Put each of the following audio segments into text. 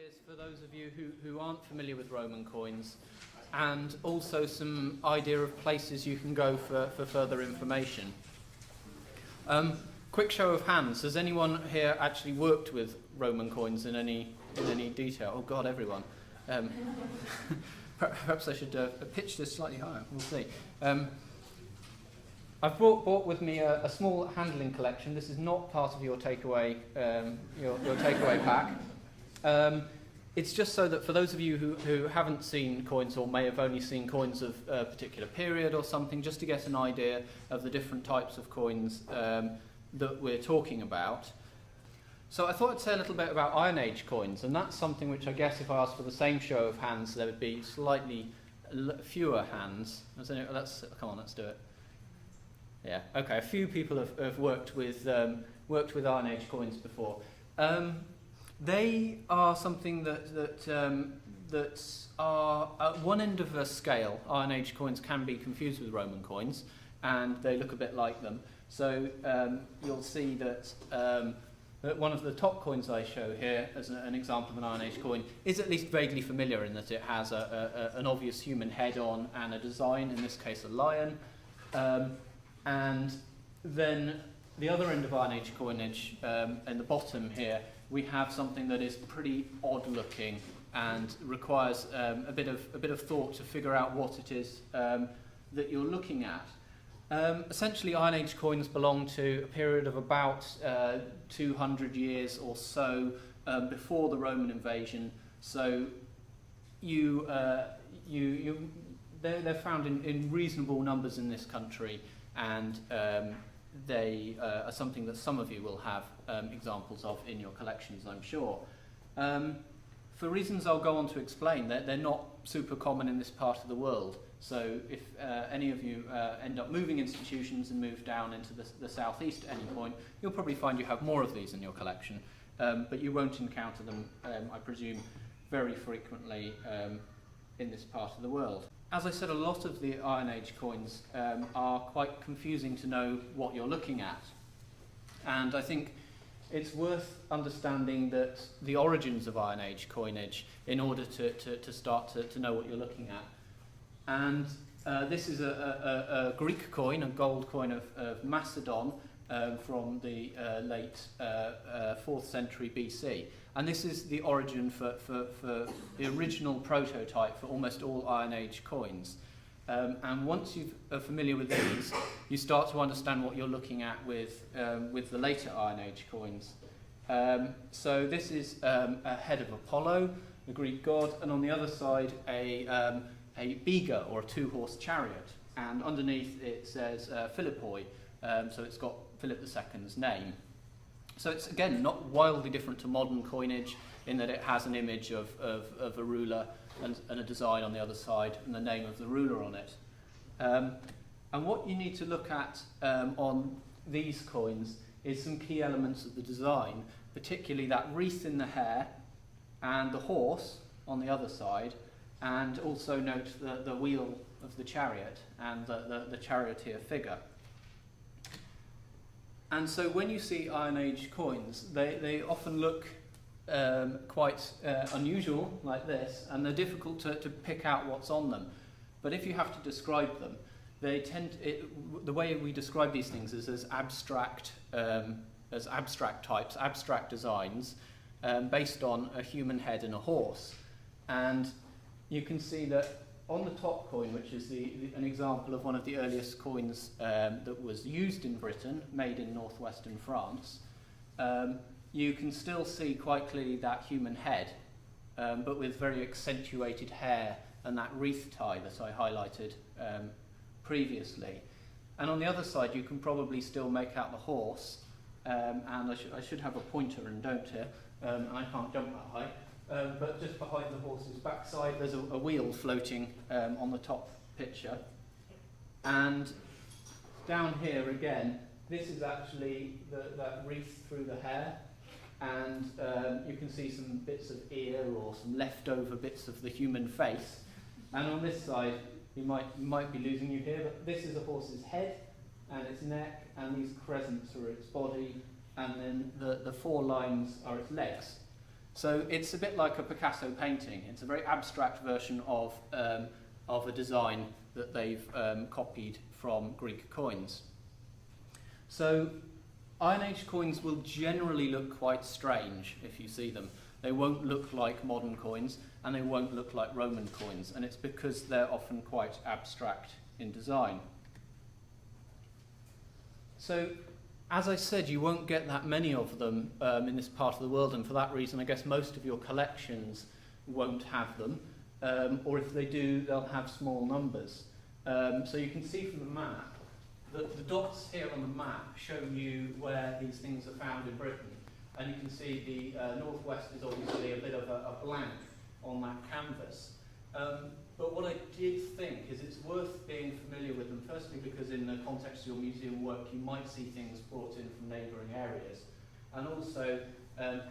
ideas for those of you who aren't familiar with Roman coins, and also some idea of places you can go for further information. Quick show of hands. Has anyone here actually worked with Roman coins in any detail? Oh God, everyone. Perhaps I should pitch this slightly higher. We'll see. I've brought with me a small handling collection. This is not part of your takeaway your takeaway pack. It's just so that for those of you who haven't seen coins or may have only seen coins of a particular period or something, just to get an idea of the different types of coins that we're talking about. So I thought I'd say a little bit about Iron Age coins, and that's something which I guess if I asked for the same show of hands, there would be slightly fewer hands. Come on, let's do it. Yeah, okay. A few people have worked with Iron Age coins before. They are something that are at one end of a scale. Iron Age coins can be confused with Roman coins, and they look a bit like them. So you'll see that one of the top coins I show here as an example of an Iron Age coin is at least vaguely familiar in that it has an obvious human head on and a design, in this case a lion. And then the other end of Iron Age coinage, in the bottom here, we have something that is pretty odd looking and requires a bit of thought to figure out what it is that you're looking at. Essentially, Iron Age coins belong to a period of about 200 years or so before the Roman invasion. So they're found in reasonable numbers in this country, and they are something that some of you will have examples of in your collections, I'm sure. For reasons I'll go on to explain, they're not super common in this part of the world. So if any of you end up moving institutions and move down into the southeast at any point, you'll probably find you have more of these in your collection, but you won't encounter them, I presume, very frequently in this part of the world. As I said, a lot of the Iron Age coins are quite confusing to know what you're looking at. And I think it's worth understanding that the origins of Iron Age coinage in order to start to know what you're looking at. And this is a Greek coin, a gold coin of Macedon from the late 4th century BC. And this is the origin for the original prototype for almost all Iron Age coins. And once you are familiar with these, you start to understand what you're looking at with the later Iron Age coins. So this is a head of Apollo, the Greek god, and on the other side a biga, or a two-horse chariot. And underneath it says Philippoi, so it's got Philip II's name. So it's, again, not wildly different to modern coinage in that it has an image of a ruler and a design on the other side and the name of the ruler on it. And what you need to look at on these coins is some key elements of the design, particularly that wreath in the hair and the horse on the other side, and also note the wheel of the chariot and the charioteer figure. And so when you see Iron Age coins, they often look quite unusual, like this, and they're difficult to pick out what's on them. But if you have to describe them, the way we describe these things is as abstract types, abstract designs, based on a human head and a horse. And you can see that on the top coin, which is an example of one of the earliest coins that was used in Britain, made in northwestern France, you can still see quite clearly that human head, but with very accentuated hair and that wreath tie that I highlighted previously. And on the other side, you can probably still make out the horse, and I should have a pointer and don't here, and I can't jump that high. But just behind the horse's backside, there's a wheel floating on the top picture. And down here again, this is actually that wreath through the hair. And you can see some bits of ear or some leftover bits of the human face. And on this side, you might be losing you here, but this is a horse's head and its neck, and these crescents are its body, and then the four lines are its legs. So it's a bit like a Picasso painting. It's a very abstract version of a design that they've copied from Greek coins. So Iron Age coins will generally look quite strange if you see them. They won't look like modern coins, and they won't look like Roman coins, and it's because they're often quite abstract in design. So, as I said, you won't get that many of them in this part of the world, and for that reason, I guess most of your collections won't have them, or if they do, they'll have small numbers. So you can see from the map that the dots here on the map show you where these things are found in Britain. And you can see the northwest is obviously a bit of a blank on that canvas. But what I did think is it's worth being familiar with them, firstly because in the context of your museum work you might see things brought in from neighbouring areas, and also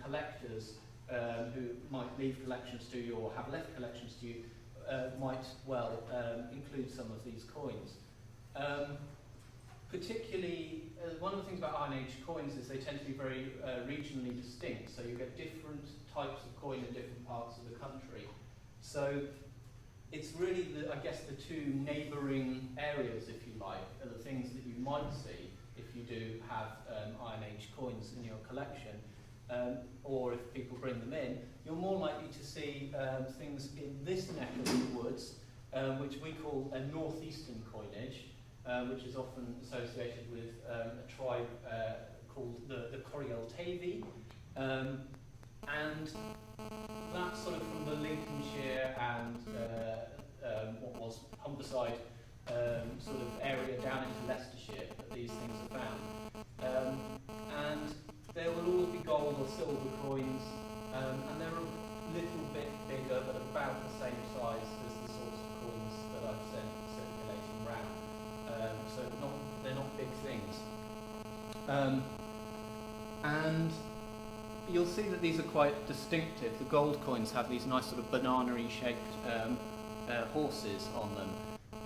collectors who might leave collections to you or have left collections to you might well include some of these coins. Particularly, one of the things about Iron Age coins is they tend to be very regionally distinct, so you get different types of coin in different parts of the country. So it's really, I guess, the two neighbouring areas, if you like, are the things that you might see if you do have Iron Age coins in your collection, or if people bring them in. You're more likely to see things in this neck of the woods, which we call a Northeastern Coinage, which is often associated with a tribe called the Corioltavi, and that's sort of from the Lincolnshire and what was Humberside sort of area down into Leicestershire that these things are found. And there will always be gold or silver coins, and they're a little bit bigger, but about the same size as the sorts of coins that I've sent circulating around. So they're not big things. And you'll see that these are quite distinctive. The gold coins have these nice sort of banana-y shaped horses on them,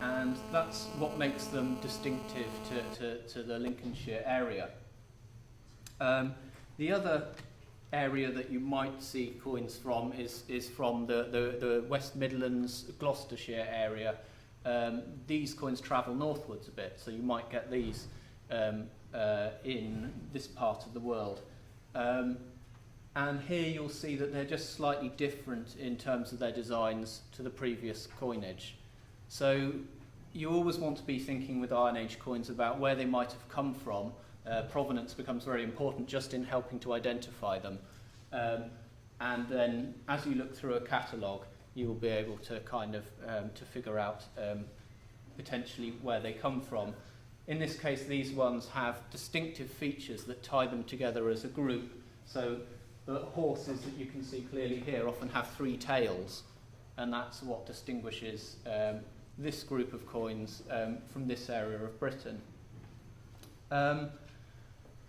and that's what makes them distinctive to the Lincolnshire area. The other area that you might see coins from is from the West Midlands, Gloucestershire area. These coins travel northwards a bit, so you might get these in this part of the world. And here you'll see that they're just slightly different in terms of their designs to the previous coinage. So you always want to be thinking with Iron Age coins about where they might have come from. Provenance becomes very important just in helping to identify them. And then as you look through a catalogue, you will be able to kind of to figure out potentially where they come from. In this case, these ones have distinctive features that tie them together as a group. So the horses that you can see clearly here often have three tails, and that's what distinguishes this group of coins from this area of Britain.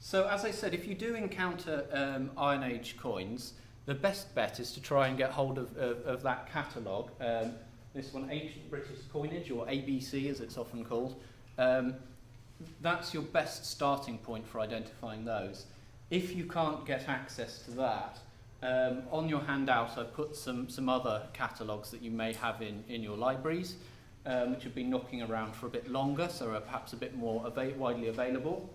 So as I said, if you do encounter Iron Age coins, the best bet is to try and get hold of that catalogue. This one, Ancient British Coinage, or ABC as it's often called. That's your best starting point for identifying those. If you can't get access to that, on your handout I've put some other catalogues that you may have in your libraries, which have been knocking around for a bit longer, so are perhaps a bit more widely available.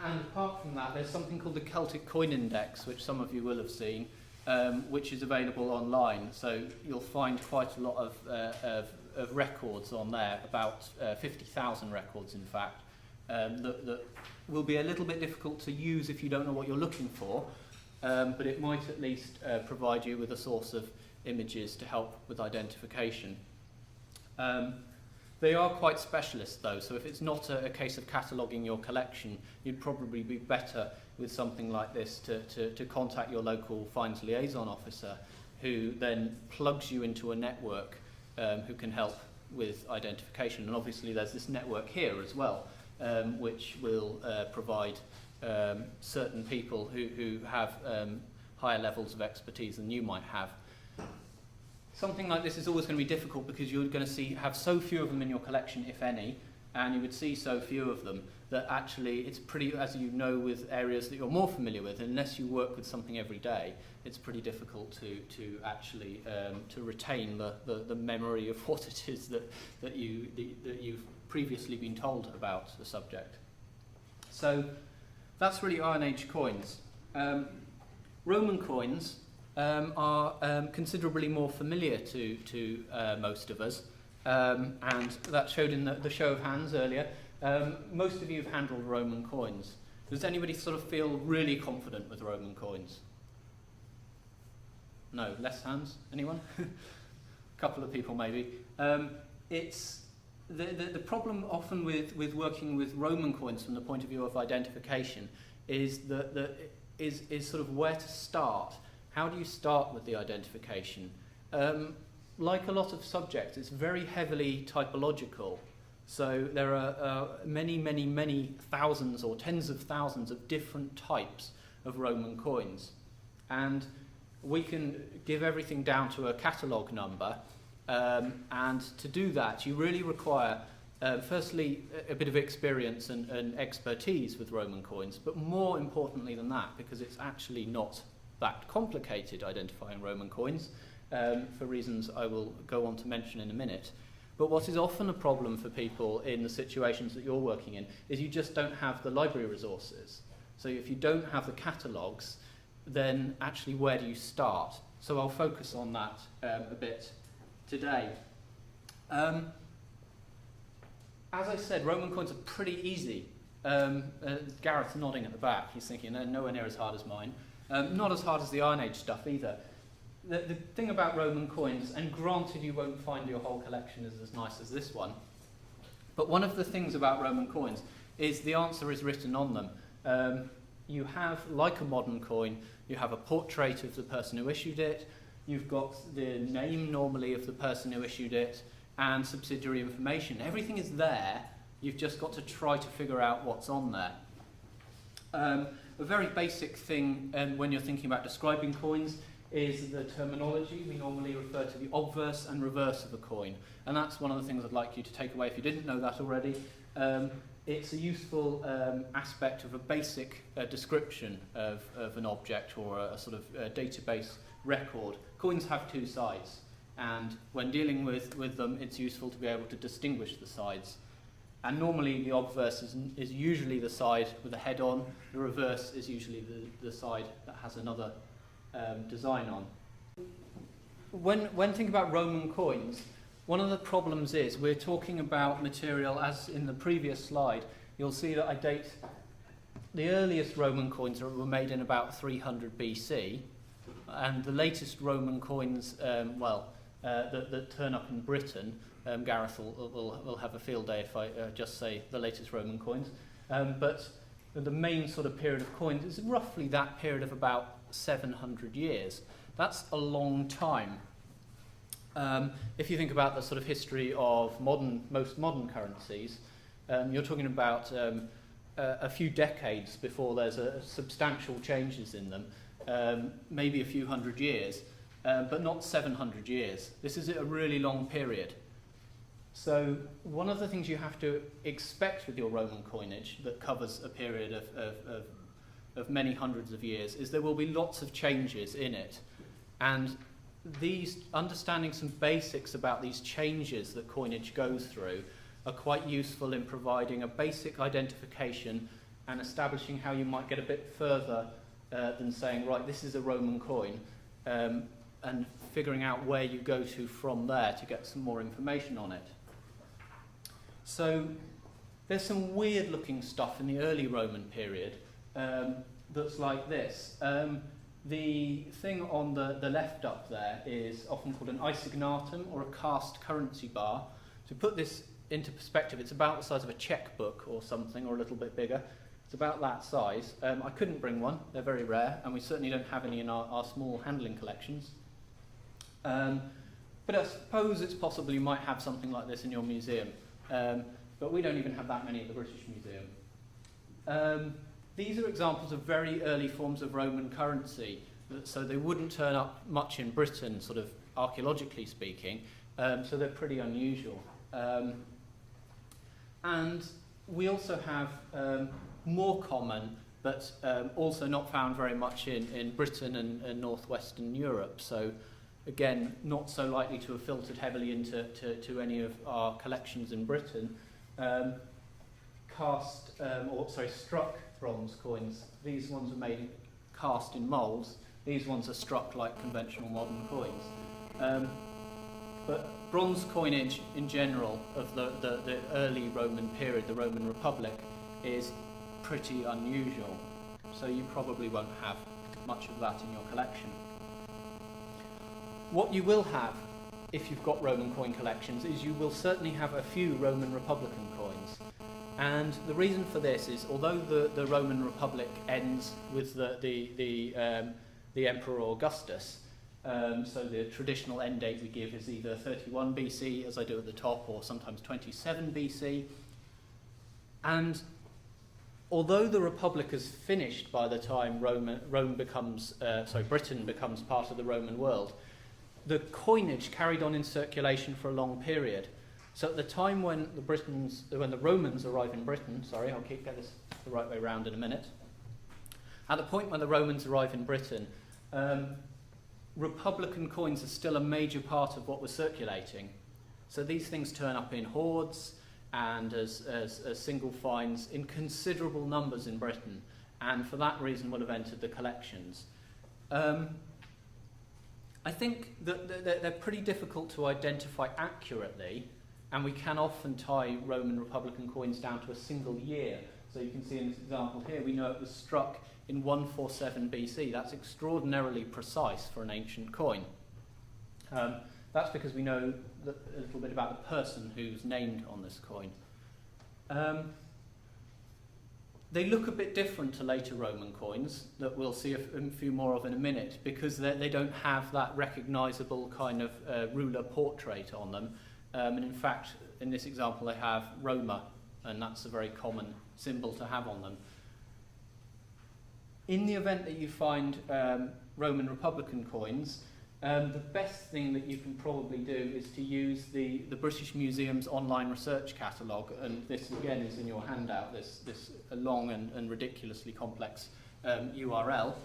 And apart from that, there's something called the Celtic Coin Index, which some of you will have seen, which is available online. So you'll find quite a lot of records on there, about 50,000 records in fact, that will be a little bit difficult to use if you don't know what you're looking for, but it might at least provide you with a source of images to help with identification. They are quite specialist though, so if it's not a case of cataloguing your collection, you'd probably be better with something like this to contact your local finds liaison officer, who then plugs you into a network who can help with identification. And obviously there's this network here as well, which will provide certain people who have higher levels of expertise than you might have. Something like this is always going to be difficult because you're going to have so few of them in your collection, if any, and you would see so few of them that actually it's pretty, as you know with areas that you're more familiar with, unless you work with something every day, it's pretty difficult to actually to retain the memory of what it is that you've previously been told about the subject. So that's really Iron Age coins. Roman coins are considerably more familiar to most of us, and that showed in the show of hands earlier. Most of you have handled Roman coins. Does anybody sort of feel really confident with Roman coins? No, less hands? Anyone? A couple of people maybe. It's the problem often with working with Roman coins from the point of view of identification is is sort of where to start. How do you start with the identification? Like a lot of subjects, it's very heavily typological. So there are many thousands or tens of thousands of different types of Roman coins. And we can give everything down to a catalogue number. And to do that, you really require, firstly, a bit of experience and expertise with Roman coins, but more importantly than that, because it's actually not that complicated identifying Roman coins, for reasons I will go on to mention in a minute. But what is often a problem for people in the situations that you're working in is you just don't have the library resources. So if you don't have the catalogues, then actually where do you start? So I'll focus on that a bit today. As I said, Roman coins are pretty easy. Gareth's nodding at the back. He's thinking, nowhere near as hard as mine. Not as hard as the Iron Age stuff either. The thing about Roman coins, and granted you won't find your whole collection is as nice as this one, but one of the things about Roman coins is the answer is written on them. You have, like a modern coin, you have a portrait of the person who issued it, you've got the name normally of the person who issued it, and subsidiary information. Everything is there, you've just got to try to figure out what's on there. A very basic thing when you're thinking about describing coins is the terminology. We normally refer to the obverse and reverse of a coin, and that's one of the things I'd like you to take away if you didn't know that already. It's a useful aspect of a basic description of an object or a sort of database record. Coins have two sides, and when dealing with them, it's useful to be able to distinguish the sides. And normally the obverse is usually the side with a head on, the reverse is usually the side that has another design on. When thinking about Roman coins, one of the problems is we're talking about material, as in the previous slide, you'll see that I date the earliest Roman coins were made in about 300 BC, and the latest Roman coins, that turn up in Britain, Gareth will have a field day if I just say the latest Roman coins, but the main sort of period of coins is roughly that period of about 700 years. That's a long time. If you think about the sort of history of most modern currencies, you're talking about a few decades before there's substantial changes in them, maybe a few hundred years, but not 700 years. This is a really long period. So one of the things you have to expect with your Roman coinage that covers a period of many hundreds of years is there will be lots of changes in it. And understanding some basics about these changes that coinage goes through are quite useful in providing a basic identification and establishing how you might get a bit further than saying, right, this is a Roman coin, and figuring out where you go to from there to get some more information on it. So there's some weird looking stuff in the early Roman period that's like this. The thing on the left up there is often called an isignatum or a cast currency bar. To put this into perspective, it's about the size of a checkbook or something, or a little bit bigger. It's about that size. I couldn't bring one, they're very rare, and we certainly don't have any in our small handling collections. But I suppose it's possible you might have something like this in your museum. But we don't even have that many at the British Museum. These are examples of very early forms of Roman currency, so they wouldn't turn up much in Britain, sort of archaeologically speaking, so they're pretty unusual. And we also have more common, but also not found very much in Britain and northwestern Europe. So again, not so likely to have filtered heavily into to any of our collections in Britain. Struck bronze coins. These ones are made cast in moulds. These ones are struck like conventional modern coins. But bronze coinage in general of the early Roman period, the Roman Republic, is pretty unusual. So you probably won't have much of that in your collection. What you will have, if you've got Roman coin collections, is you will certainly have a few Roman Republican coins. And the reason for this is, although the Roman Republic ends with the Emperor Augustus, so the traditional end date we give is either 31 BC, as I do at the top, or sometimes 27 BC. And although the Republic is finished by the time Britain becomes part of the Roman world, the coinage carried on in circulation for a long period. So at the time when the Romans arrive in Britain, I'll get this the right way around in a minute. At the point when the Romans arrive in Britain, Republican coins are still a major part of what was circulating. So these things turn up in hordes and as single finds in considerable numbers in Britain, and for that reason will have entered the collections. I think that they're pretty difficult to identify accurately, and we can often tie Roman Republican coins down to a single year. So you can see in this example here, we know it was struck in 147 BC. That's extraordinarily precise for an ancient coin. That's because we know a little bit about the person who's named on this coin. They look a bit different to later Roman coins that we'll see a few more of in a minute, because they don't have that recognisable kind of ruler portrait on them. And in fact, in this example, they have Roma, and that's a very common symbol to have on them. In the event that you find Roman Republican coins, the best thing that you can probably do is to use the British Museum's online research catalogue, and this again is in your handout, this long and ridiculously complex URL.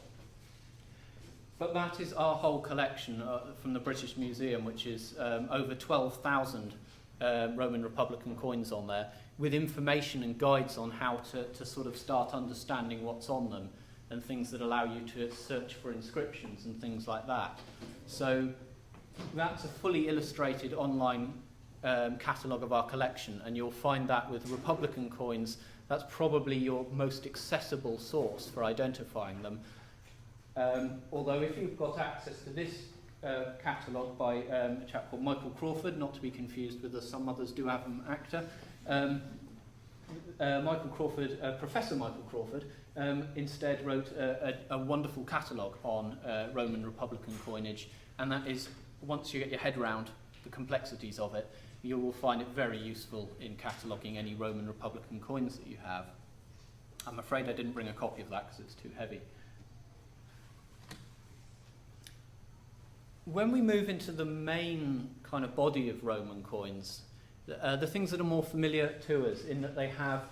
But that is our whole collection from the British Museum, which is over 12,000 Roman Republican coins on there, with information and guides on how to sort of start understanding what's on them, and things that allow you to search for inscriptions and things like that. So that's a fully illustrated online catalogue of our collection, and you'll find that with Republican coins, that's probably your most accessible source for identifying them. Although if you've got access to this catalogue by a chap called Michael Crawford, not to be confused with some others do have an actor, Professor Michael Crawford, instead wrote a wonderful catalogue on Roman Republican coinage, and that is, once you get your head round the complexities of it, you will find it very useful in cataloguing any Roman Republican coins that you have. I'm afraid I didn't bring a copy of that because it's too heavy. When we move into the main kind of body of Roman coins, the things that are more familiar to us, in that they have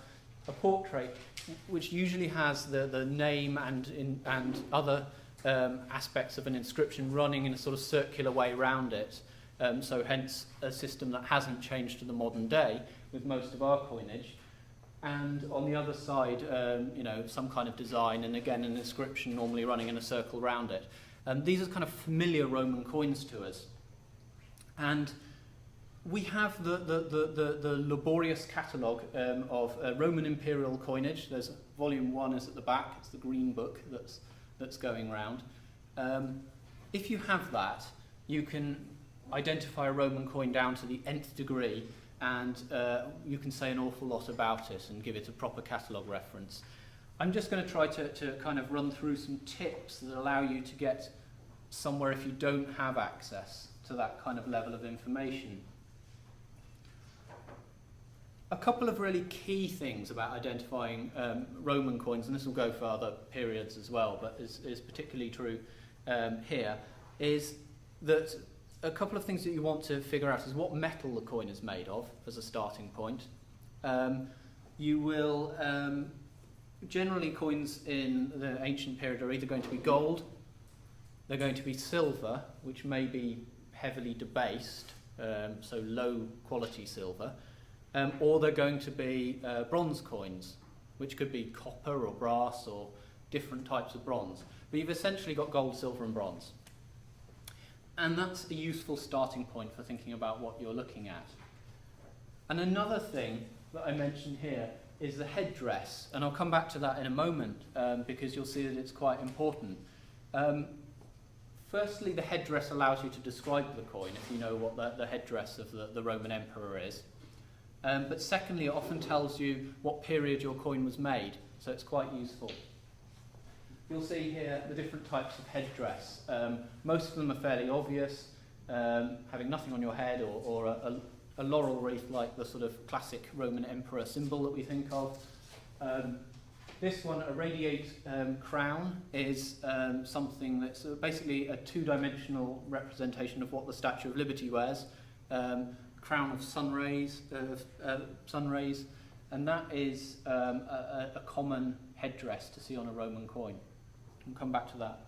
a portrait which usually has the name and other aspects of an inscription running in a sort of circular way around it. So hence a system that hasn't changed to the modern day with most of our coinage. And on the other side, some kind of design, and again an inscription normally running in a circle around it. These are kind of familiar Roman coins to us. And we have the laborious catalogue of Roman imperial coinage. There's volume 1 is at the back. It's the green book that's going around. If you have that, you can identify a Roman coin down to the nth degree, and you can say an awful lot about it and give it a proper catalogue reference. I'm just going to try to kind of run through some tips that allow you to get somewhere if you don't have access to that kind of level of information. A couple of really key things about identifying Roman coins, and this will go for other periods as well, but is particularly true here, is that a couple of things that you want to figure out is what metal the coin is made of as a starting point. You will, generally coins in the ancient period are either going to be gold, they're going to be silver, which may be heavily debased, so low quality silver, or they're going to be bronze coins, which could be copper or brass or different types of bronze. But you've essentially got gold, silver and bronze. And that's a useful starting point for thinking about what you're looking at. And another thing that I mentioned here is the headdress, and I'll come back to that in a moment because you'll see that it's quite important. Firstly, the headdress allows you to describe the coin if you know what the headdress of the Roman emperor is. But secondly, it often tells you what period your coin was made, so it's quite useful. You'll see here the different types of headdress. Most of them are fairly obvious, having nothing on your head or a laurel wreath like the sort of classic Roman emperor symbol that we think of. This one, a radiate crown, is something that's basically a two-dimensional representation of what the Statue of Liberty wears. Crown of sun rays, and that is a common headdress to see on a Roman coin. We'll come back to that.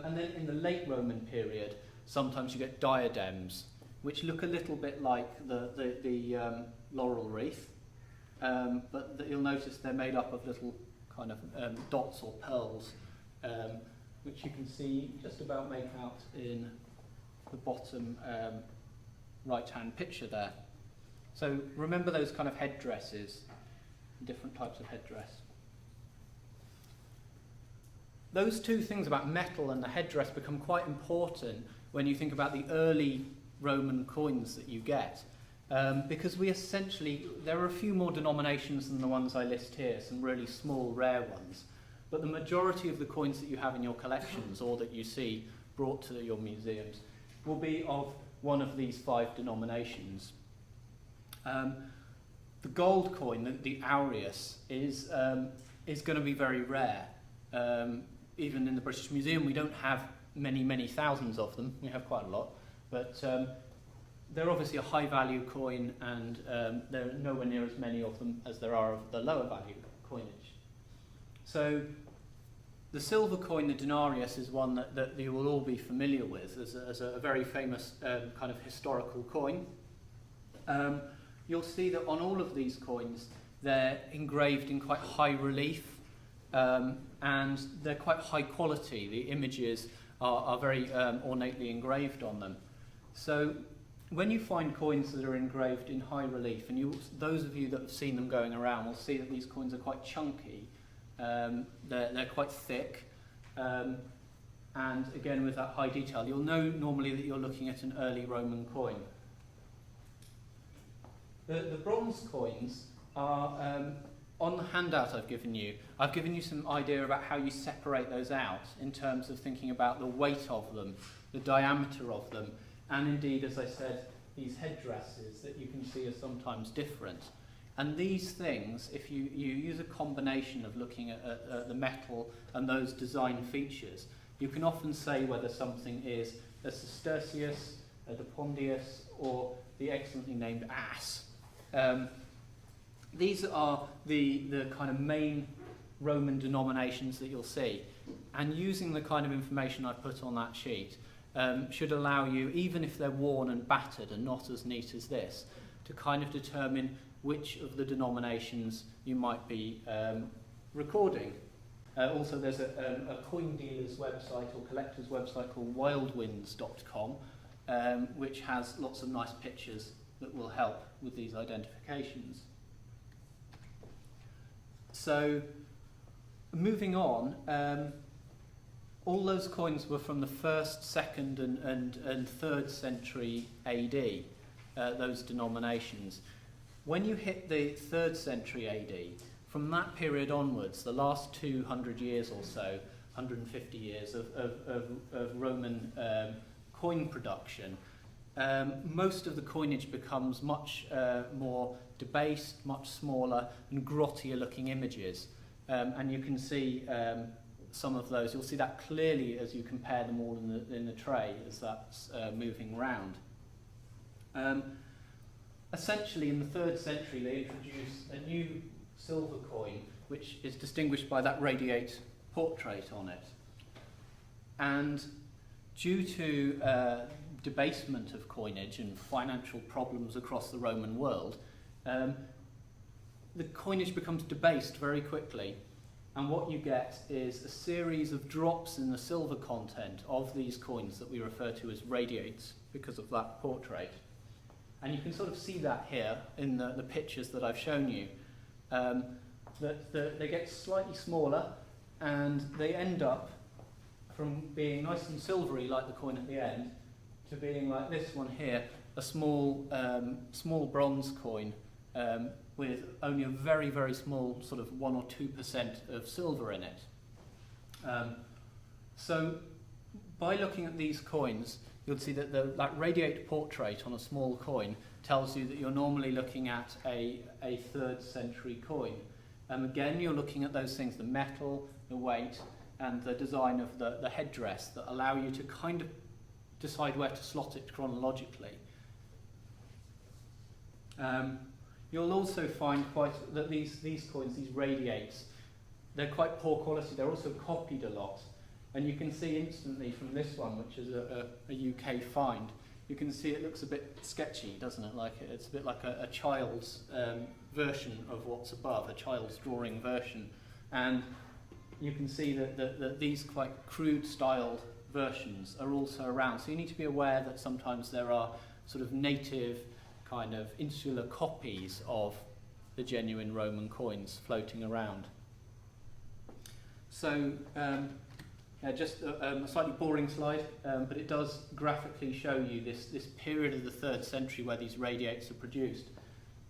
And then in the late Roman period, sometimes you get diadems, which look a little bit like the laurel wreath, but you'll notice they're made up of little kind of dots or pearls, which you can see just about make out in the bottom right-hand picture there. So remember those kind of headdresses, different types of headdress. Those two things about metal and the headdress become quite important when you think about the early Roman coins that you get. Because there are a few more denominations than the ones I list here, some really small, rare ones. But the majority of the coins that you have in your collections or that you see brought to your museums will be of one of these 5 denominations. The gold coin, the aureus, is going to be very rare. Even in the British Museum, we don't have many thousands of them. We have quite a lot. But they're obviously a high-value coin, and there are nowhere near as many of them as there are of the lower-value coinage. So the silver coin, the denarius, is one that you will all be familiar with as a very famous kind of historical coin. You'll see that on all of these coins, they're engraved in quite high relief, and they're quite high quality. The images are very ornately engraved on them. So when you find coins that are engraved in high relief, and those of you that have seen them going around will see that these coins are quite chunky, they're quite thick, and again with that high detail, you'll know normally that you're looking at an early Roman coin. The bronze coins are, on the handout I've given you some idea about how you separate those out in terms of thinking about the weight of them, the diameter of them, and indeed, as I said, these headdresses that you can see are sometimes different. And these things, if you use a combination of looking at the metal and those design features, you can often say whether something is a sestertius, a depondius, or the excellently named ass. These are the kind of main Roman denominations that you'll see. And using the kind of information I put on that sheet should allow you, even if they're worn and battered and not as neat as this, to kind of determine which of the denominations you might be recording. Also, there's a coin dealer's website or collector's website called wildwinds.com, which has lots of nice pictures that will help with these identifications. So, moving on, all those coins were from the 1st, 2nd and 3rd century AD, those denominations. When you hit the 3rd century AD, from that period onwards, the last 200 years or so, 150 years of Roman coin production, most of the coinage becomes much more debased, much smaller and grottier looking images. And you can see some of those. You'll see that clearly as you compare them all in the tray as that's moving round. essentially in the 3rd century they introduce a new silver coin which is distinguished by that radiate portrait on it. And due to debasement of coinage and financial problems across the Roman world, the coinage becomes debased very quickly, and what you get is a series of drops in the silver content of these coins that we refer to as radiates because of that portrait. And you can sort of see that here in the pictures that I've shown you, that they get slightly smaller and they end up from being nice and silvery like the coin at the end to being like this one here, a small bronze coin with only a very, very small sort of 1 or 2% of silver in it. So by looking at these coins, you'll see that that radiate portrait on a small coin tells you that you're normally looking at a 3rd century coin. Again, you're looking at those things, the metal, the weight, and the design of the headdress that allow you to kind of decide where to slot it chronologically. You'll also find that these coins, these radiates, they're quite poor quality. They're also copied a lot. And you can see instantly from this one, which is a UK find, you can see it looks a bit sketchy, doesn't it? Like it's a bit like a child's version of what's above, a child's drawing version. And you can see that these quite crude styled versions are also around. So you need to be aware that sometimes there are sort of native kind of insular copies of the genuine Roman coins floating around. So just a slightly boring slide, but it does graphically show you this period of the 3rd century where these radiates are produced.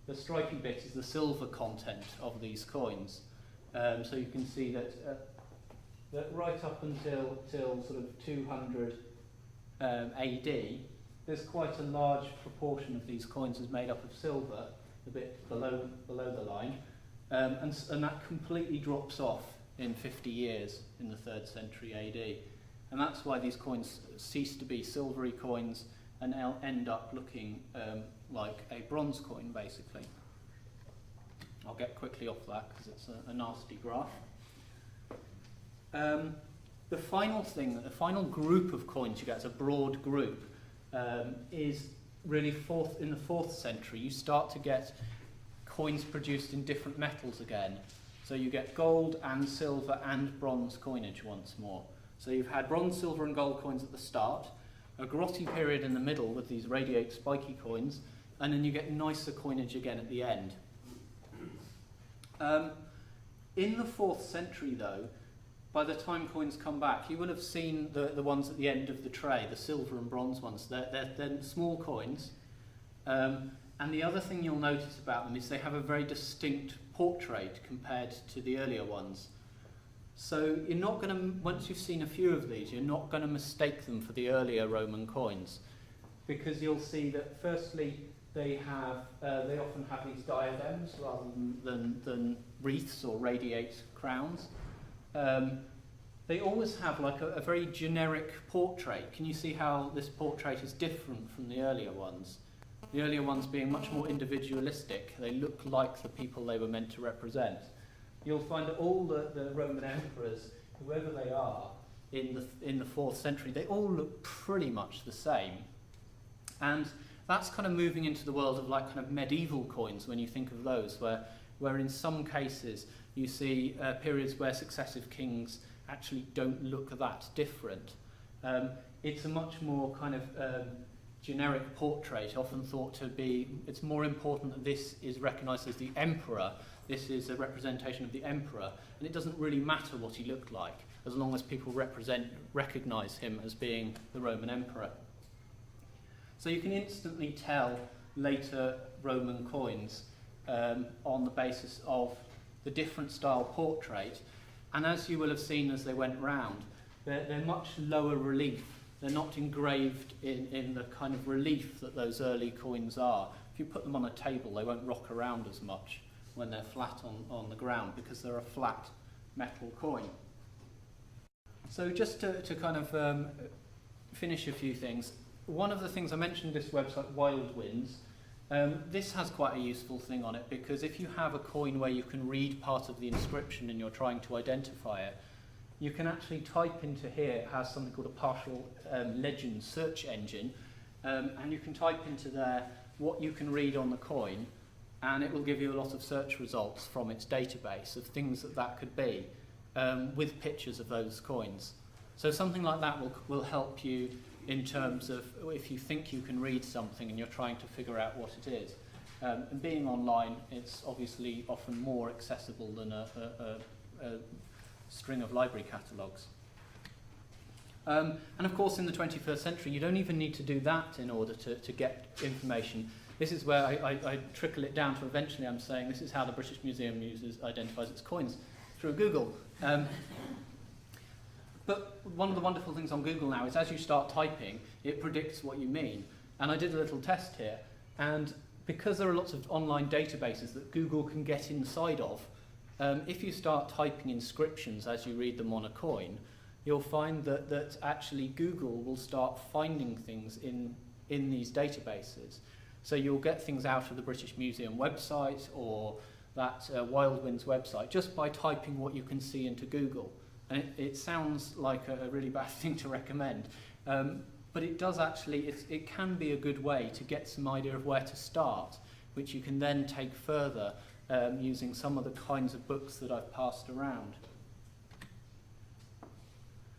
The striking bit is the silver content of these coins. So you can see that right up until sort of 200 AD, there's quite a large proportion of these coins is made up of silver, a bit below the line, and that completely drops off in 50 years in the 3rd century AD. And that's why these coins cease to be silvery coins and end up looking like a bronze coin, basically. I'll get quickly off that because it's a nasty graph. The final group of coins you get as a broad group is really in the 4th century. You start to get coins produced in different metals again. So you get gold and silver and bronze coinage once more. So you've had bronze, silver and gold coins at the start, a grotty period in the middle with these radiate spiky coins, and then you get nicer coinage again at the end. In the 4th century though, by the time coins come back, you will have seen the ones at the end of the tray, the silver and bronze ones. They're small coins. And the other thing you'll notice about them is they have a very distinct portrait compared to the earlier ones. So you're not going to, once you've seen a few of these, you're not going to mistake them for the earlier Roman coins, because you'll see that firstly they often have these diadems rather than wreaths or radiate crowns. They always have like a very generic portrait. Can you see how this portrait is different from the earlier ones? The earlier ones being much more individualistic. They look like the people they were meant to represent. You'll find that all the Roman emperors, whoever they are, in the 4th century, they all look pretty much the same. And that's kind of moving into the world of like kind of medieval coins when you think of those, where in some cases you see periods where successive kings actually don't look that different. It's a much more kind of generic portrait, often thought to be, it's more important that this is recognised as the emperor, this is a representation of the emperor, and it doesn't really matter what he looked like, as long as people recognise him as being the Roman emperor. So you can instantly tell later Roman coins on the basis of the different style portrait, and as you will have seen as they went round, they're much lower relief. They're not engraved in the kind of relief that those early coins are. If you put them on a table, they won't rock around as much when they're flat on the ground, because they're a flat metal coin. So just to kind of finish a few things, one of the things I mentioned, this website Wild Winds, This has quite a useful thing on it, because if you have a coin where you can read part of the inscription and you're trying to identify it, you can actually type into here. It has something called a partial legend search engine, and you can type into there what you can read on the coin, and it will give you a lot of search results from its database of things that could be, with pictures of those coins. So something like that will help you in terms of if you think you can read something and you're trying to figure out what it is. And being online, it's obviously often more accessible than a string of library catalogues. And of course, in the 21st century, you don't even need to do that in order to get information. This is where I trickle it down to eventually I'm saying this is how the British Museum identifies its coins, through Google. But one of the wonderful things on Google now is as you start typing, it predicts what you mean. And I did a little test here, and because there are lots of online databases that Google can get inside of, if you start typing inscriptions as you read them on a coin, you'll find that actually Google will start finding things in these databases. So you'll get things out of the British Museum website or that Wild Winds website just by typing what you can see into Google. And it sounds like a really bad thing to recommend, but it does actually, it can be a good way to get some idea of where to start, which you can then take further using some of the kinds of books that I've passed around.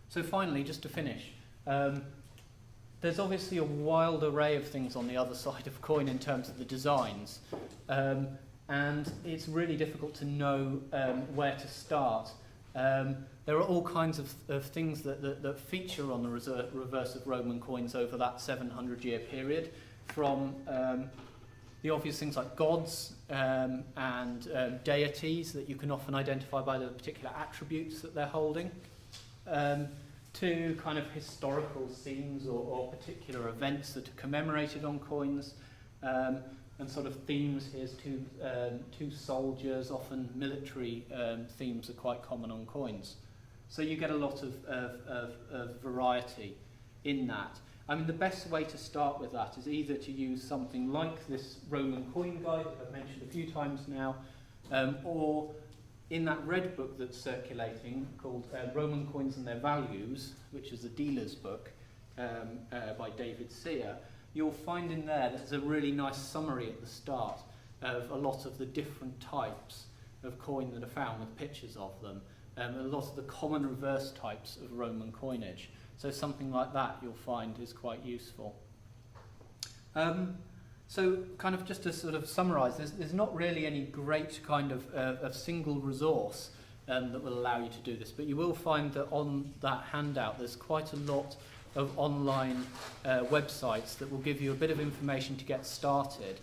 So finally, just to finish, there's obviously a wild array of things on the other side of coin in terms of the designs, and it's really difficult to know where to start. There are all kinds of things that feature on the reverse of Roman coins over that 700-year period, from the obvious things like gods and deities that you can often identify by the particular attributes that they're holding, to kind of historical scenes or particular events that are commemorated on coins, and sort of themes. Here's two soldiers, often military themes are quite common on coins. So you get a lot of variety in that. I mean, the best way to start with that is either to use something like this Roman coin guide that I've mentioned a few times now, or in that red book that's circulating called Roman Coins and Their Values, which is a dealer's book by David Sear, you'll find in there there's a really nice summary at the start of a lot of the different types of coin that are found with pictures of them, and a lot of the common reverse types of Roman coinage. So something like that you'll find is quite useful. So kind of just to sort of summarise, there's not really any great kind of single resource that will allow you to do this, but you will find that on that handout there's quite a lot of online websites that will give you a bit of information to get started.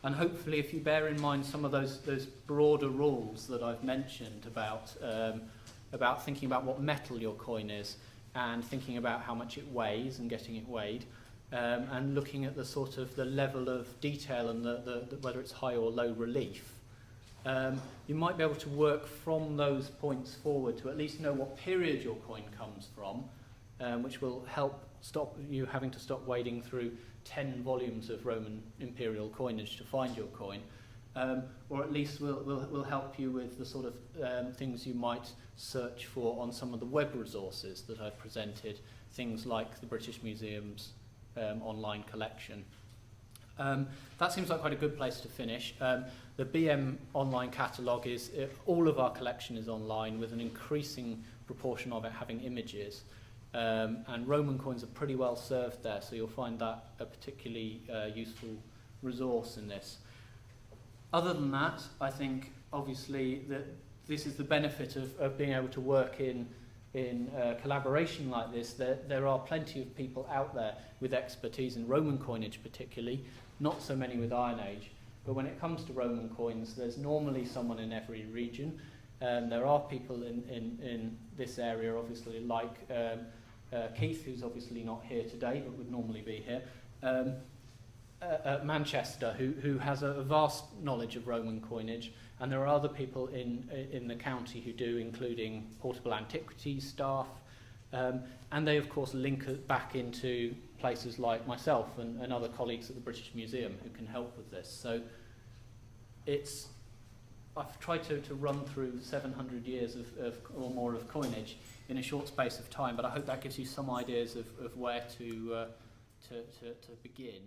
And hopefully, if you bear in mind some of those broader rules that I've mentioned about thinking about what metal your coin is, and thinking about how much it weighs and getting it weighed, and looking at the sort of the level of detail and the whether it's high or low relief, you might be able to work from those points forward to at least know what period your coin comes from, which will help stop you having to stop wading through 10 volumes of Roman imperial coinage to find your coin, or at least will help you with the sort of things you might search for on some of the web resources that I've presented, things like the British Museum's online collection. That seems like quite a good place to finish. The BM online catalogue is, all of our collection is online, with an increasing proportion of it having images. And Roman coins are pretty well served there, so you'll find that a particularly useful resource in this. Other than that, I think obviously that this is the benefit of being able to work in collaboration like this. There are plenty of people out there with expertise in Roman coinage particularly, not so many with Iron Age, but when it comes to Roman coins, there's normally someone in every region. There are people in this area, obviously, like Keith, who's obviously not here today, but would normally be here, at Manchester, who has a vast knowledge of Roman coinage, and there are other people in the county who do, including portable antiquities staff, And they, of course, link it back into places like myself and other colleagues at the British Museum who can help with this. So I've tried to run through 700 years or more of coinage in a short space of time, but I hope that gives you some ideas of where to begin.